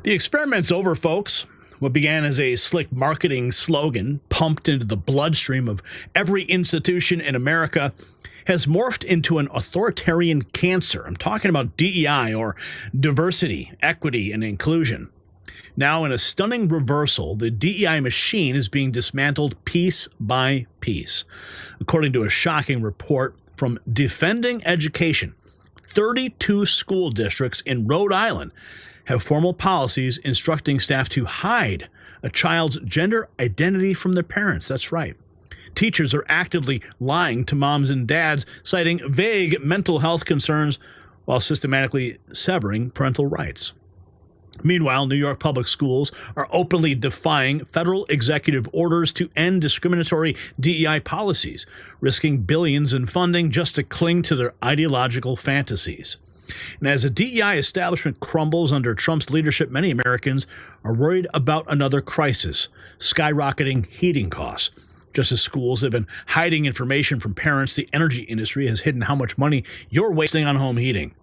The experiment's over, folks. What began as a slick marketing slogan pumped into the bloodstream of every institution in America has morphed into an authoritarian cancer. I'm talking about DEI, or diversity, equity, and inclusion. Now, in a stunning reversal, the DEI machine is being dismantled piece by piece. According to a shocking report from Defending Education, 32 school districts in Rhode Island have formal policies instructing staff to hide a child's gender identity from their parents. That's right. Teachers are actively lying to moms and dads, citing vague mental health concerns while systematically severing parental rights. Meanwhile, New York public schools are openly defying federal executive orders to end discriminatory DEI policies, risking billions in funding just to cling to their ideological fantasies. And as the DEI establishment crumbles under Trump's leadership, many Americans are worried about another crisis: skyrocketing heating costs. Just as schools have been hiding information from parents, the energy industry has hidden how much money you're wasting on home heating.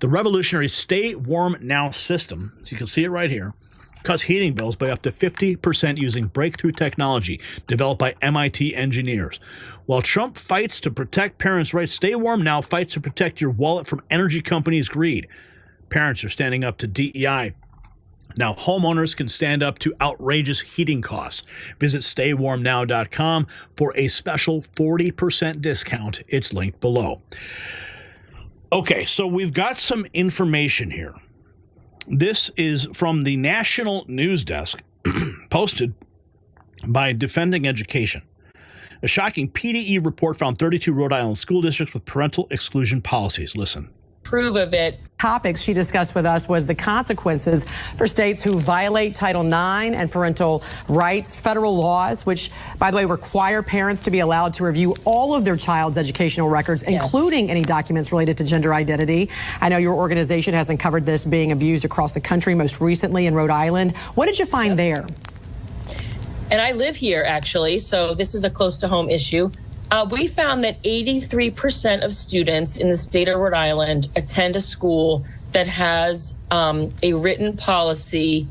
The revolutionary Stay Warm Now system, so you can see it right here, cuts heating bills by up to 50% using breakthrough technology developed by MIT engineers. While Trump fights to protect parents' rights, Stay Warm Now fights to protect your wallet from energy companies' greed. Parents are standing up to DEI. Now, homeowners can stand up to outrageous heating costs. Visit staywarmnow.com for a special 40% discount. It's linked below. Okay, so we've got some information here. This is from the National News Desk, posted by Defending Education. A shocking PDE report found 32 Rhode Island school districts with parental exclusion policies. Listen. Approve of it. Topics she discussed with us was the consequences for states who violate Title IX and parental rights, federal laws, which, by the way, require parents to be allowed to review all of their child's educational records, including any documents related to gender identity. I know your organization has uncovered this being abused across the country, most recently in Rhode Island. What did you find there? And I live here, actually, so this is a close-to-home issue. We found that 83% of students in the state of Rhode Island attend a school that has a written policy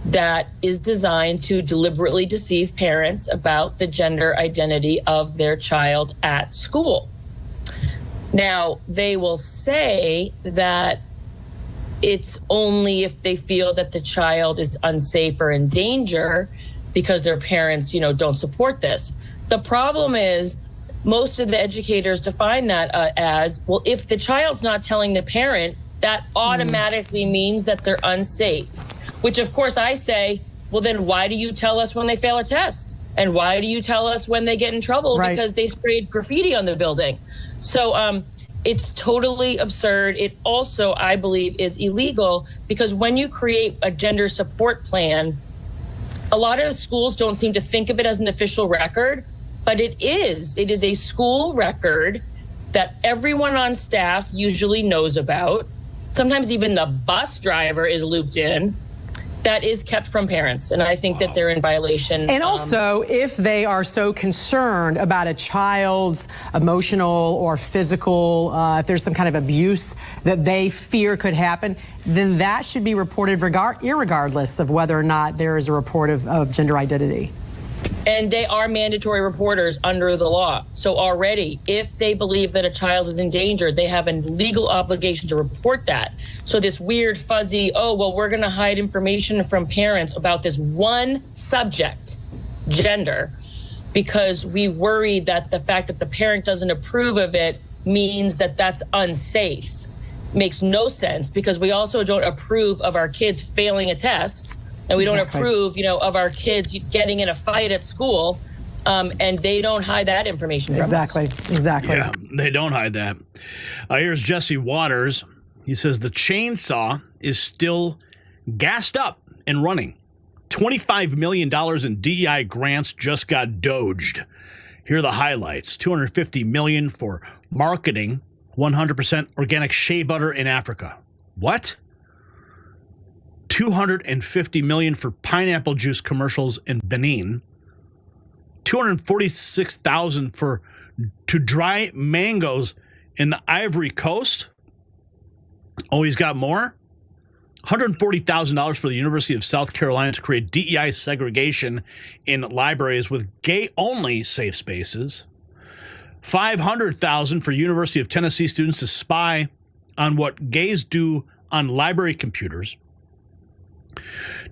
that is designed to deliberately deceive parents about the gender identity of their child at school. Now, they will say that it's only if they feel that the child is unsafe or in danger because their parents, don't support this. The problem is, most of the educators define that as, well, if the child's not telling the parent, that automatically means that they're unsafe. Which, of course, I say, well, then why do you tell us when they fail a test? And why do you tell us when they get in trouble? Right. Because they sprayed graffiti on the building. So it's totally absurd. It also, I believe, is illegal because when you create a gender support plan, a lot of schools don't seem to think of it as an official record. But it is a school record that everyone on staff usually knows about. Sometimes even the bus driver is looped in. That is kept from parents, and I think that they're in violation. And also, if they are so concerned about a child's emotional or physical, if there's some kind of abuse that they fear could happen, then that should be reported irregardless of whether or not there is a report of gender identity. And they are mandatory reporters under the law. So already, if they believe that a child is in danger, they have a legal obligation to report that. So this weird, fuzzy, we're going to hide information from parents about this one subject, gender, because we worry that the fact that the parent doesn't approve of it means that that's unsafe. Makes no sense, because we also don't approve of our kids failing a test. And we don't approve, of our kids getting in a fight at school, and they don't hide that information from us. Exactly. Yeah, they don't hide that. Here's Jesse Waters. He says the chainsaw is still gassed up and running. $25 million in DEI grants just got doged. Here are the highlights. $250 million for marketing 100% organic shea butter in Africa. What? $250 million for pineapple juice commercials in Benin. $246,000 to dry mangoes in the Ivory Coast. Oh, he's got more? $140,000 for the University of South Carolina to create DEI segregation in libraries with gay-only safe spaces. $500,000 for University of Tennessee students to spy on what gays do on library computers.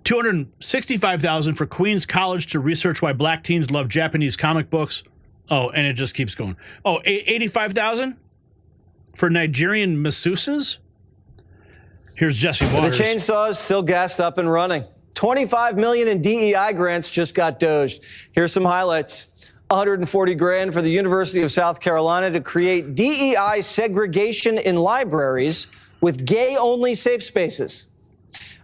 $265,000 for Queens College to research why black teens love Japanese comic books. Oh, and it just keeps going. Oh, $85,000 for Nigerian masseuses. Here's Jesse Waters. The chainsaw is still gassed up and running. $25 million in DEI grants just got doged. Here's some highlights. $140,000 for the University of South Carolina to create DEI segregation in libraries with gay-only safe spaces.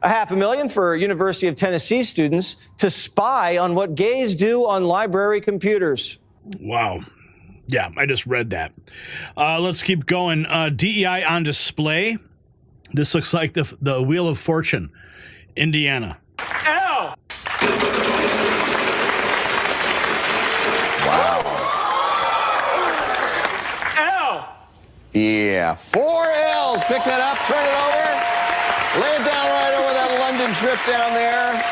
$500,000 for University of Tennessee students to spy on what gays do on library computers. Wow. Yeah, I just read that. Let's keep going. DEI on display. This looks like the Wheel of Fortune, Indiana. Ow! Wow. Ow! Yeah, 4 L's. Pick that up, turn it over, lay it down right over that London trip down there.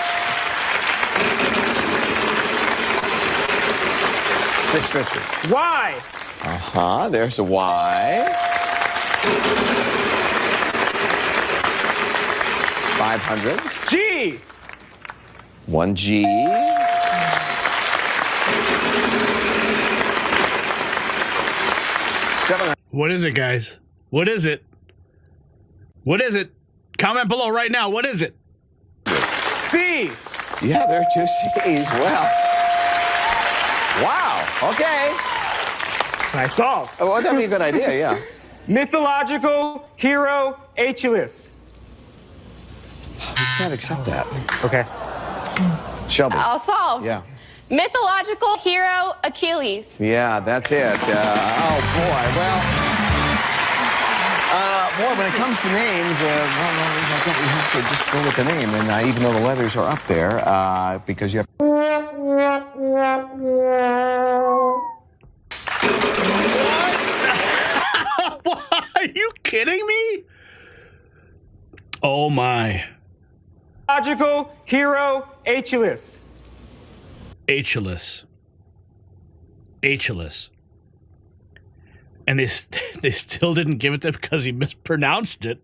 650. Why? There's a Y. 500. G. 1 G. What is it, guys? What is it? What is it? Comment below right now. What is it? C. Yeah, there are 2 C's. Well. Wow. Okay. I solved. Oh, well, that'd be a good idea, yeah. Mythological hero Achilles. We can't accept that. Okay. Shelby. I'll solve. Yeah. Mythological hero Achilles. Yeah, that's it. Oh, boy. Well, boy, when it comes to names, I think we have to just go with the name. And even though the letters are up there, because you have... What? Are you kidding me? Oh, my. Mythological hero Achilles. Achilles. And they still didn't give it to him because he mispronounced it.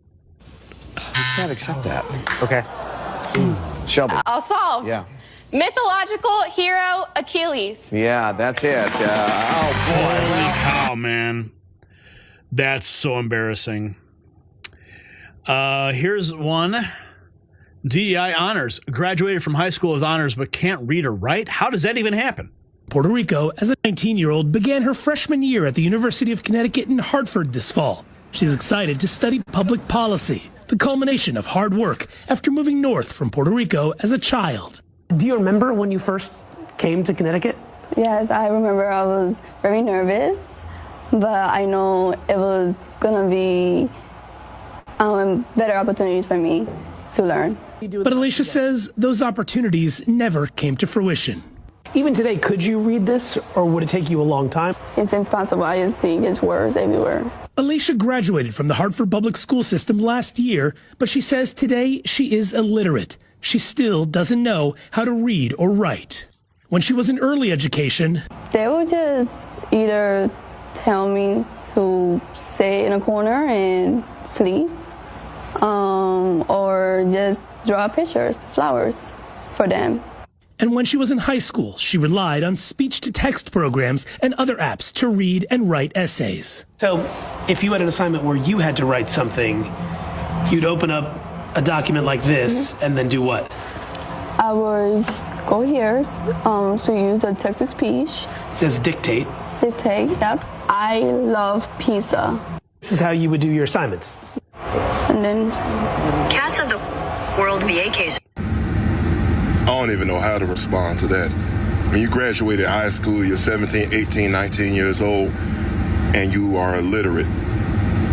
We can't accept that. Okay. Shelby. I'll solve. Yeah. Mythological hero Achilles. Yeah, that's it. Oh, boy. Holy cow, man. That's so embarrassing. Here's one. DEI honors. Graduated from high school with honors but can't read or write? How does that even happen? Puerto Rico, as a 19-year-old, began her freshman year at the University of Connecticut in Hartford this fall. She's excited to study public policy, the culmination of hard work after moving north from Puerto Rico as a child. Do you remember when you first came to Connecticut? Yes, I remember I was very nervous, but I know it was gonna be better opportunities for me to learn. But Alicia says those opportunities never came to fruition. Even today, could you read this, or would it take you a long time? It's impossible. I just see his words everywhere. Alicia graduated from the Hartford public school system last year, but she says today she is illiterate. She still doesn't know how to read or write. When she was in early education, They would just either tell me to stay in a corner and sleep, or just draw pictures, flowers for them. and when she was in high school, she relied on speech-to-text programs and other apps to read and write essays. So if you had an assignment where you had to write something, you'd open up a document like this and then do what? I would go here to use the text-to-speech. It says dictate. Dictate, yep. I love pizza. This is how you would do your assignments. And then Cats of the World VA case. I don't even know how to respond to that. When you graduated high school, you're 17, 18, 19 years old, and you are illiterate.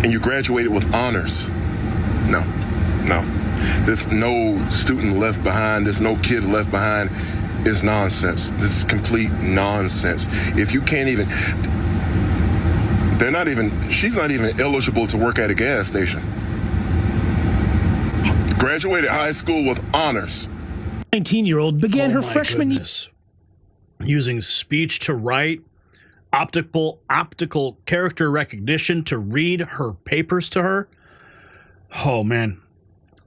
And you graduated with honors. No. There's no student left behind. There's no kid left behind. It's nonsense. This is complete nonsense. If you can't even, she's not even eligible to work at a gas station. graduated high school with honors. 19-year-old began her my freshman year. goodness. Using speech to write, optical character recognition to read her papers to her. Oh, man.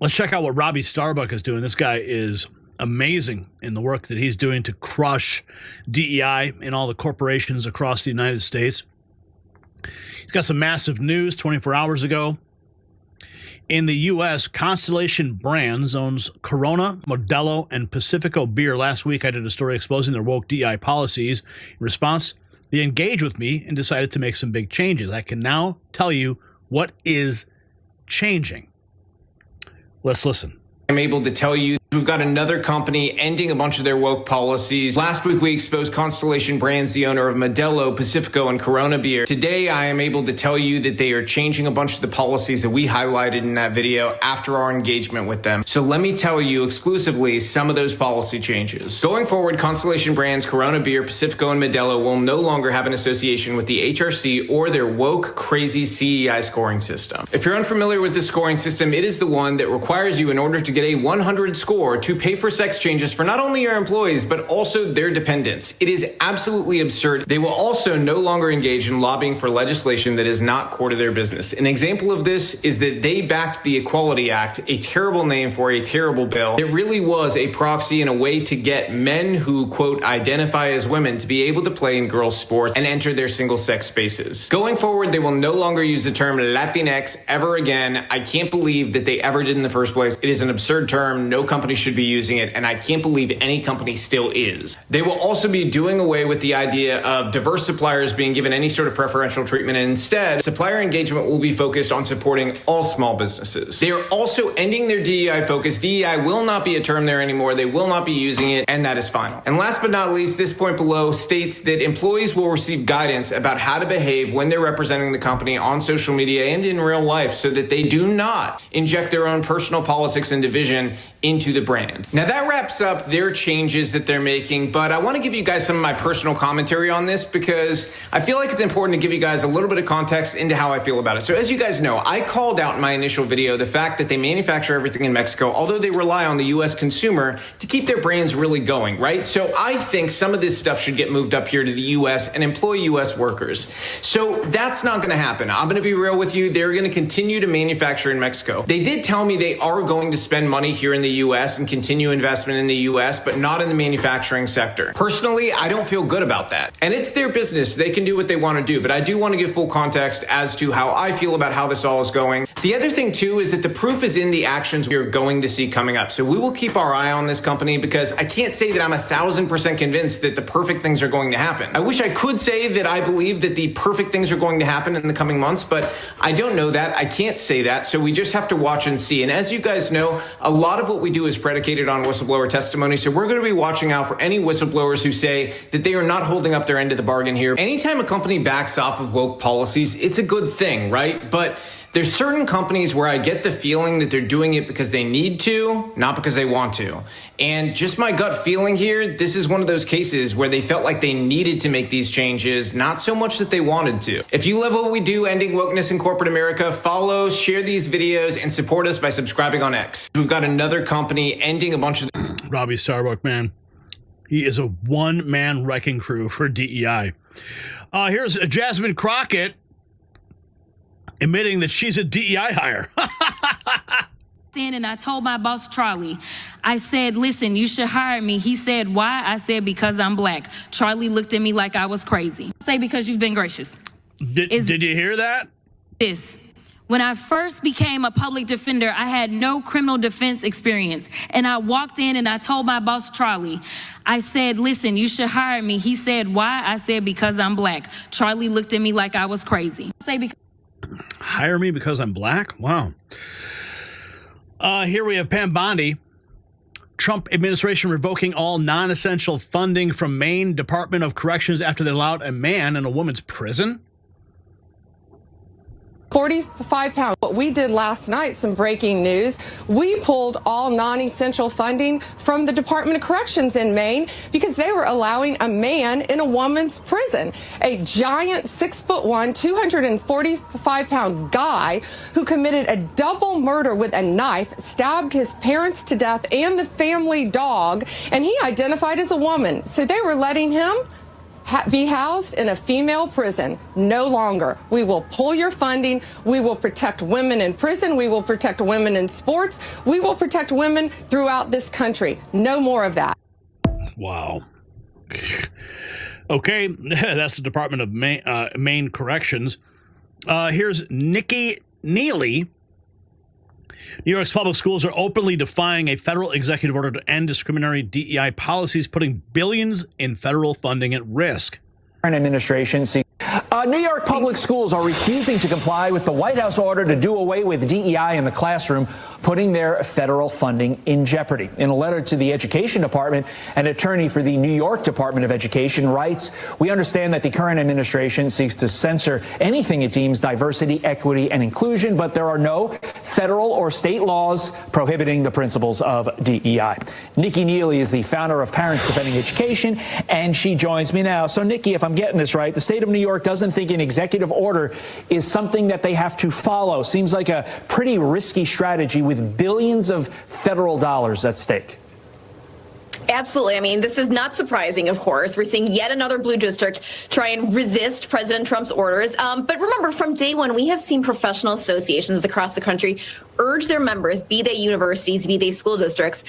Let's check out what Robbie Starbuck is doing. This guy is amazing in the work that he's doing to crush DEI in all the corporations across the United States. He's got some massive news 24 hours ago. In the U.S., Constellation Brands owns Corona, Modelo, and Pacifico beer. Last week, I did a story exposing their woke DEI policies. In response, they engaged with me and decided to make some big changes. I can now tell you what is changing. Let's listen. I'm able to tell you we've got another company ending a bunch of their woke policies. Last week, we exposed Constellation Brands, the owner of Modelo, Pacifico, and Corona beer. Today, I am able to tell you that they are changing a bunch of the policies that we highlighted in that video after our engagement with them. So let me tell you exclusively some of those policy changes. Going forward, Constellation Brands, Corona beer, Pacifico, and Modelo will no longer have an association with the HRC or their woke, crazy CEI scoring system. If you're unfamiliar with this scoring system, it is the one that requires you, in order to get a 100 score, to pay for sex changes for not only your employees, but also their dependents. It is absolutely absurd. They will also no longer engage in lobbying for legislation that is not core to their business. An example of this is that they backed the Equality Act, a terrible name for a terrible bill. It really was a proxy and a way to get men who, quote, identify as women to be able to play in girls' sports and enter their single-sex spaces. Going forward, they will no longer use the term Latinx ever again. I can't believe that they ever did in the first place. It is an absurd term. No company should be using it, and I can't believe any company still is. They will also be doing away with the idea of diverse suppliers being given any sort of preferential treatment, and instead, supplier engagement will be focused on supporting all small businesses. They are also ending their DEI focus. DEI will not be a term there anymore. They will not be using it, and that is final. And last but not least, this point below states that employees will receive guidance about how to behave when they're representing the company on social media and in real life, so that they do not inject their own personal politics and division into the brand. Now that wraps up their changes that they're making, but I want to give you guys some of my personal commentary on this because I feel like it's important to give you guys a little bit of context into how I feel about it. So as you guys know, I called out in my initial video the fact that they manufacture everything in Mexico, although they rely on the US consumer to keep their brands really going, right? So I think some of this stuff should get moved up here to the US and employ US workers. So that's not going to happen. I'm going to be real with you. They're going to continue to manufacture in Mexico. They did tell me they are going to spend money here in the US and continue investment in the US, but not in the manufacturing sector. Personally, I don't feel good about that. And it's their business. They can do what they want to do, but I do want to give full context as to how I feel about how this all is going. The other thing too is that the proof is in the actions we're going to see coming up. So we will keep our eye on this company because I can't say that I'm 1,000% convinced that the perfect things are going to happen. I wish I could say that I believe that the perfect things are going to happen in the coming months, but I don't know that. I can't say that. So we just have to watch and see. And as you guys know, a lot of what we do is predicated on whistleblower testimony. So we're going to be watching out for any whistleblowers who say that they are not holding up their end of the bargain here. Anytime a company backs off of woke policies, it's a good thing, right? But there's certain companies where I get the feeling that they're doing it because they need to, not because they want to. And just my gut feeling here, this is one of those cases where they felt like they needed to make these changes, not so much that they wanted to. If you love what we do, ending wokeness in corporate America, follow, share these videos, and support us by subscribing on X. We've got another company ending a bunch of... Robbie Starbuck, man. He is a one-man wrecking crew for DEI. Here's Jasmine Crockett admitting that she's a DEI hire. And I told my boss, Charlie, I said, listen, you should hire me. He said, why? I said, because I'm black. Charlie looked at me like I was crazy. Say, because you've been gracious. Did you hear that? When I first became a public defender, I had no criminal defense experience. And I walked in and I told my boss, Charlie, I said, listen, you should hire me. He said, why? I said, because I'm black. Charlie looked at me like I was crazy. Hire me because I'm black? Wow. Here we have Pam Bondi. Trump administration revoking all non-essential funding from Maine Department of Corrections after they allowed a man in a woman's prison. 45 pounds. What we did last night, some breaking news, we pulled all non-essential funding from the Department of Corrections in Maine because they were allowing a man in a woman's prison, a giant 6'1", 245-pound guy who committed a double murder with a knife, stabbed his parents to death and the family dog, and he identified as a woman. So they were letting him be housed in a female prison. No longer. We will pull your funding. We will protect women in prison. We will protect women in sports. We will protect women throughout this country. No more of that. Wow. Okay, that's the Department of Maine Corrections. Here's Nikki Neely. New York's public schools are openly defying a federal executive order to end discriminatory DEI policies, putting billions in federal funding at risk. Administration New York public schools are refusing to comply with the White House order to do away with DEI in the classroom, putting their federal funding in jeopardy. In a letter to the Education Department, an attorney for the New York Department of Education writes, "We understand that the current administration seeks to censor anything it deems diversity, equity, and inclusion, but there are no federal or state laws prohibiting the principles of DEI." Nikki Neely is the founder of Parents Defending Education, and she joins me now. So, Nikki, if I'm getting this right, the state of New York doesn't think an executive order is something that they have to follow. Seems like a pretty risky strategy with billions of federal dollars at stake. Absolutely. I mean, this is not surprising, of course. We're seeing yet another blue district try and resist President Trump's orders. But remember, from day one, we have seen professional associations across the country urge their members, be they universities, be they school districts,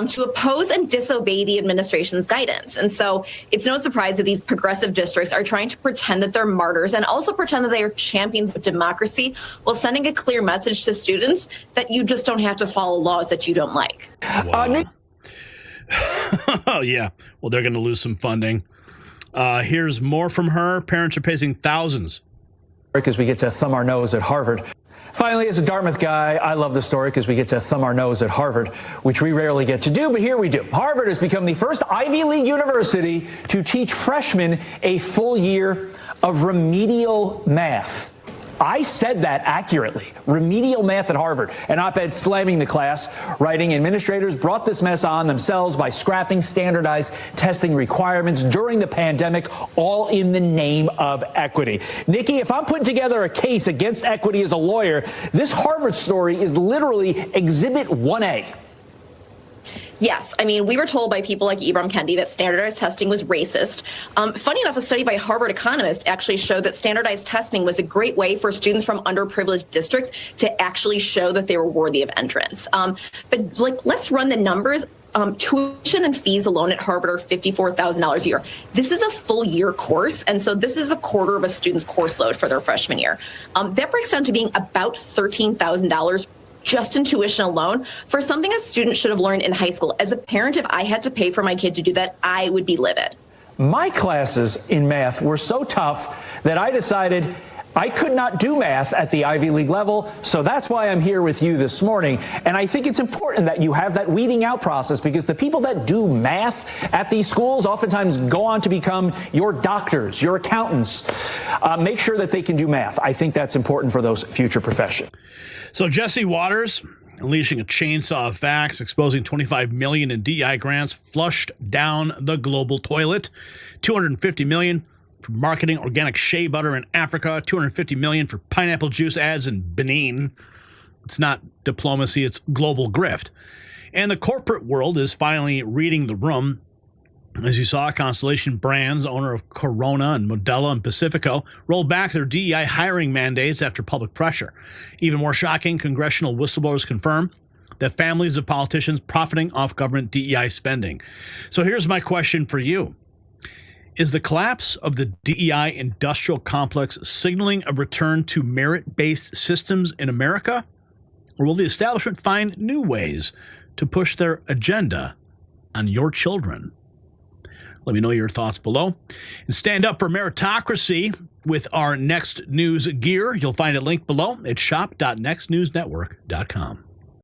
to oppose and disobey the administration's guidance. And so it's no surprise that these progressive districts are trying to pretend that they're martyrs and also pretend that they are champions of democracy while sending a clear message to students that you just don't have to follow laws that you don't like. Wow. Oh, yeah. Well, they're going to lose some funding. Here's more from her. Parents are paying thousands. Because we get to thumb our nose at Harvard. Finally, as a Dartmouth guy, I love the story because we get to thumb our nose at Harvard, which we rarely get to do, but here we do. Harvard has become the first Ivy League university to teach freshmen a full year of remedial math. I said that accurately. Remedial math at Harvard. An op-ed slamming the class, writing administrators brought this mess on themselves by scrapping standardized testing requirements during the pandemic, all in the name of equity. Nikki, if I'm putting together a case against equity as a lawyer, this Harvard story is literally Exhibit 1A. Yes. I mean, we were told by people like Ibram Kendi that standardized testing was racist. Funny enough, a study by Harvard economists actually showed that standardized testing was a great way for students from underprivileged districts to actually show that they were worthy of entrance. But let's run the numbers. Tuition and fees alone at Harvard are $54,000 a year. This is a full year course, and so this is a quarter of a student's course load for their freshman year. That breaks down to being about $13,000 just in tuition alone for something that students should have learned in high school. As a parent, if I had to pay for my kid to do that, I would be livid. My classes in math were so tough that I decided I could not do math at the Ivy League level, so that's why I'm here with you this morning. And I think it's important that you have that weeding out process because the people that do math at these schools oftentimes go on to become your doctors, your accountants. Make sure that they can do math. I think that's important for those future professions. So Jesse Waters unleashing a chainsaw of facts, exposing $25 million in DEI grants flushed down the global toilet, $250 million for marketing organic shea butter in Africa, $250 million for pineapple juice ads in Benin. It's not diplomacy, it's global grift. And the corporate world is finally reading the room. As you saw, Constellation Brands, owner of Corona and Modelo and Pacifico, rolled back their DEI hiring mandates after public pressure. Even more shocking, congressional whistleblowers confirm that families of politicians profiting off government DEI spending. So here's my question for you. Is the collapse of the DEI industrial complex signaling a return to merit-based systems in America? Or will the establishment find new ways to push their agenda on your children? Let me know your thoughts below. And stand up for meritocracy with our Next News gear. You'll find a link below at shop.nextnewsnetwork.com.